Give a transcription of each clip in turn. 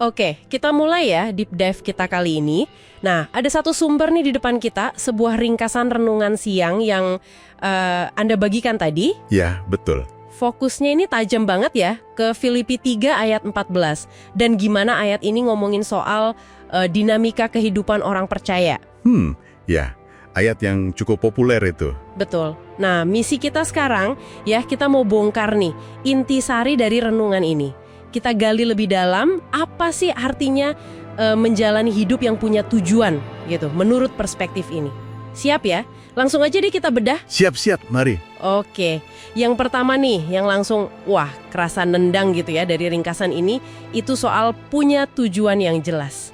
Oke, kita mulai ya deep dive kita kali ini. Nah, ada satu sumber nih di depan kita, sebuah ringkasan renungan siang yang Anda bagikan tadi. Ya, betul. Fokusnya ini tajam banget ya ke Filipi 3 ayat 14. Dan gimana ayat ini ngomongin soal dinamika kehidupan orang percaya. Ya, ayat yang cukup populer itu. Betul. Nah, misi kita sekarang ya kita mau bongkar nih intisari dari renungan ini. Kita gali lebih dalam apa sih artinya menjalani hidup yang punya tujuan gitu menurut perspektif ini. Siap ya? Langsung aja deh kita bedah. Siap-siap, mari. Oke, yang pertama nih yang langsung wah kerasa nendang gitu ya dari ringkasan ini itu soal punya tujuan yang jelas.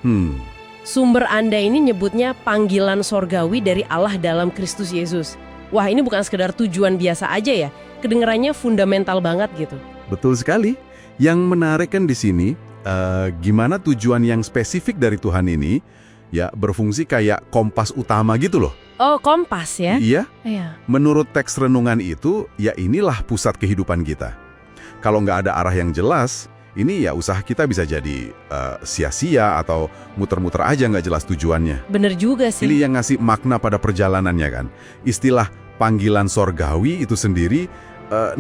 Sumber Anda ini nyebutnya panggilan sorgawi dari Allah dalam Kristus Yesus. Wah ini bukan sekedar tujuan biasa aja ya, kedengarannya fundamental banget gitu. Betul sekali. Yang menarik kan di sini, gimana tujuan yang spesifik dari Tuhan ini ya berfungsi kayak kompas utama gitu loh. Oh, kompas ya? Iya. Iya. Menurut teks renungan itu, ya inilah pusat kehidupan kita. Kalau nggak ada arah yang jelas, ini ya usaha kita bisa jadi sia-sia atau muter-muter aja nggak jelas tujuannya. Bener juga sih. Ini yang ngasih makna pada perjalanannya kan. Istilah panggilan sorgawi itu sendiri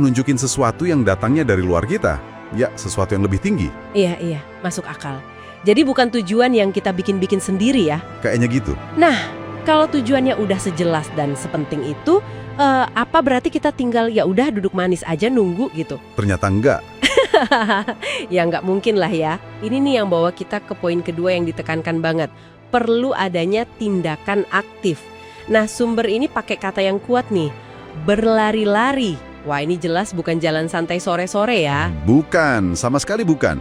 nunjukin sesuatu yang datangnya dari luar kita. Ya, sesuatu yang lebih tinggi. Iya, masuk akal. Jadi bukan tujuan yang kita bikin-bikin sendiri ya? Kayaknya gitu. Nah, kalau tujuannya udah sejelas dan sepenting itu, apa berarti kita tinggal ya udah duduk manis aja nunggu gitu? Ternyata enggak. Ya nggak mungkin lah ya. Ini nih yang bawa kita ke poin kedua yang ditekankan banget. Perlu adanya tindakan aktif. Nah, sumber ini pakai kata yang kuat nih, berlari-lari. Wah ini jelas bukan jalan santai sore-sore ya. Bukan, sama sekali bukan.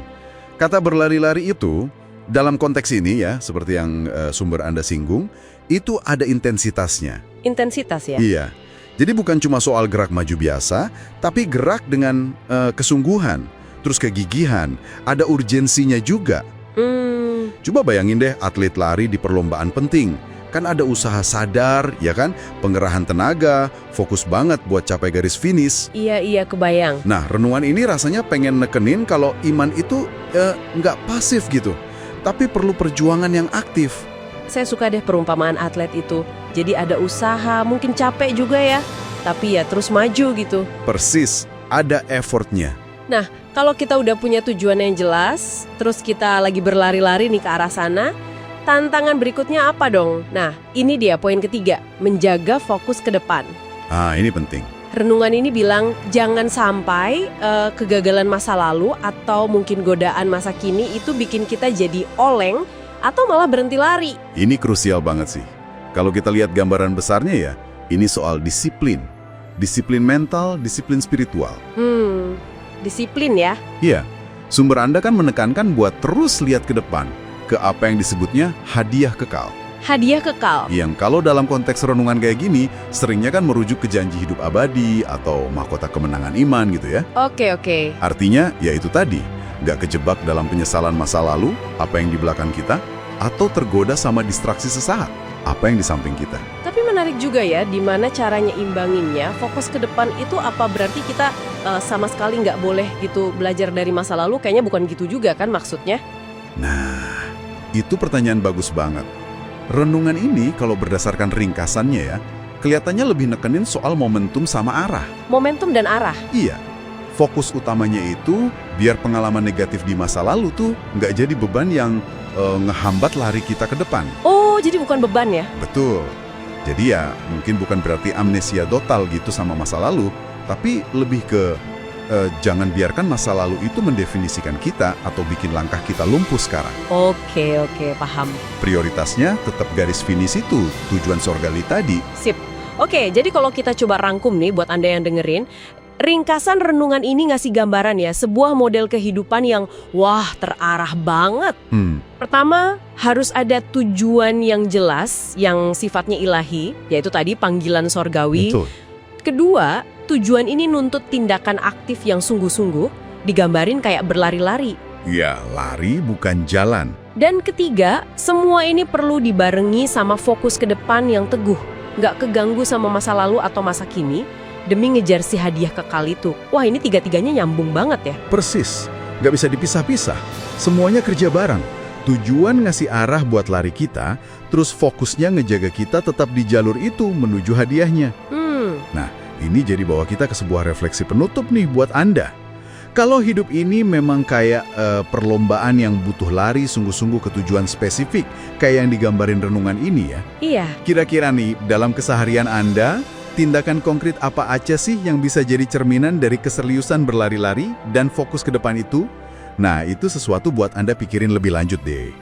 Kata berlari-lari itu, dalam konteks ini ya, seperti yang sumber Anda singgung, itu ada intensitasnya. Intensitas ya? Iya. Jadi bukan cuma soal gerak maju biasa, tapi gerak dengan kesungguhan, terus kegigihan, ada urgensinya juga. Coba bayangin deh atlet lari di perlombaan penting. Kan ada usaha sadar, ya kan? Pengerahan tenaga, fokus banget buat capai garis finish. Iya, kebayang. Nah, renungan ini rasanya pengen nekenin kalau iman itu nggak pasif gitu, tapi perlu perjuangan yang aktif. Saya suka deh perumpamaan atlet itu. Jadi ada usaha, mungkin capek juga ya, tapi ya terus maju gitu. Persis, ada effortnya. Nah, kalau kita udah punya tujuan yang jelas, terus kita lagi berlari-lari nih ke arah sana, tantangan berikutnya apa dong? Nah, ini dia poin ketiga, menjaga fokus ke depan. Ini penting. Renungan ini bilang jangan sampai kegagalan masa lalu atau mungkin godaan masa kini itu bikin kita jadi oleng atau malah berhenti lari. Ini krusial banget sih. Kalau kita lihat gambaran besarnya ya, ini soal disiplin. Disiplin mental, disiplin spiritual. Disiplin ya? Iya, sumber Anda kan menekankan buat terus lihat ke depan, ke apa yang disebutnya hadiah kekal. Hadiah kekal? Yang kalau dalam konteks renungan kayak gini, seringnya kan merujuk ke janji hidup abadi atau mahkota kemenangan iman gitu ya. Oke. Artinya, ya itu tadi, nggak kejebak dalam penyesalan masa lalu, apa yang di belakang kita, atau tergoda sama distraksi sesaat, apa yang di samping kita. Tapi menarik juga ya, di mana caranya imbanginnya, fokus ke depan itu apa berarti kita sama sekali nggak boleh gitu belajar dari masa lalu, kayaknya bukan gitu juga kan maksudnya? Nah, itu pertanyaan bagus banget. Renungan ini kalau berdasarkan ringkasannya ya, kelihatannya lebih nekenin soal momentum sama arah. Momentum dan arah? Iya, fokus utamanya itu biar pengalaman negatif di masa lalu tuh nggak jadi beban yang ngehambat lari kita ke depan. Oh, jadi bukan beban ya? Betul. Jadi ya mungkin bukan berarti amnesia total gitu sama masa lalu, tapi lebih ke jangan biarkan masa lalu itu mendefinisikan kita atau bikin langkah kita lumpuh sekarang. Oke, paham. Prioritasnya tetap garis finish itu, tujuan sorgali tadi. Sip. Oke, jadi kalau kita coba rangkum nih buat Anda yang dengerin, ringkasan renungan ini ngasih gambaran ya, sebuah model kehidupan yang wah terarah banget. Pertama, harus ada tujuan yang jelas, yang sifatnya ilahi, yaitu tadi panggilan sorgawi. Betul. Kedua, tujuan ini nuntut tindakan aktif yang sungguh-sungguh, digambarin kayak berlari-lari. Ya, lari bukan jalan. Dan ketiga, semua ini perlu dibarengi sama fokus ke depan yang teguh, nggak keganggu sama masa lalu atau masa kini, demi ngejar si hadiah kekal itu. Wah, ini tiga-tiganya nyambung banget ya. Persis. Nggak bisa dipisah-pisah. Semuanya kerja bareng. Tujuan ngasih arah buat lari kita, terus fokusnya ngejaga kita tetap di jalur itu menuju hadiahnya. Nah, ini jadi bawa kita ke sebuah refleksi penutup nih buat Anda. Kalau hidup ini memang kayak perlombaan yang butuh lari sungguh-sungguh ke tujuan spesifik, kayak yang digambarin renungan ini ya. Iya. Kira-kira nih, dalam keseharian Anda, tindakan konkret apa aja sih yang bisa jadi cerminan dari keseriusan berlari-lari dan fokus ke depan itu? Nah, itu sesuatu buat Anda pikirin lebih lanjut deh.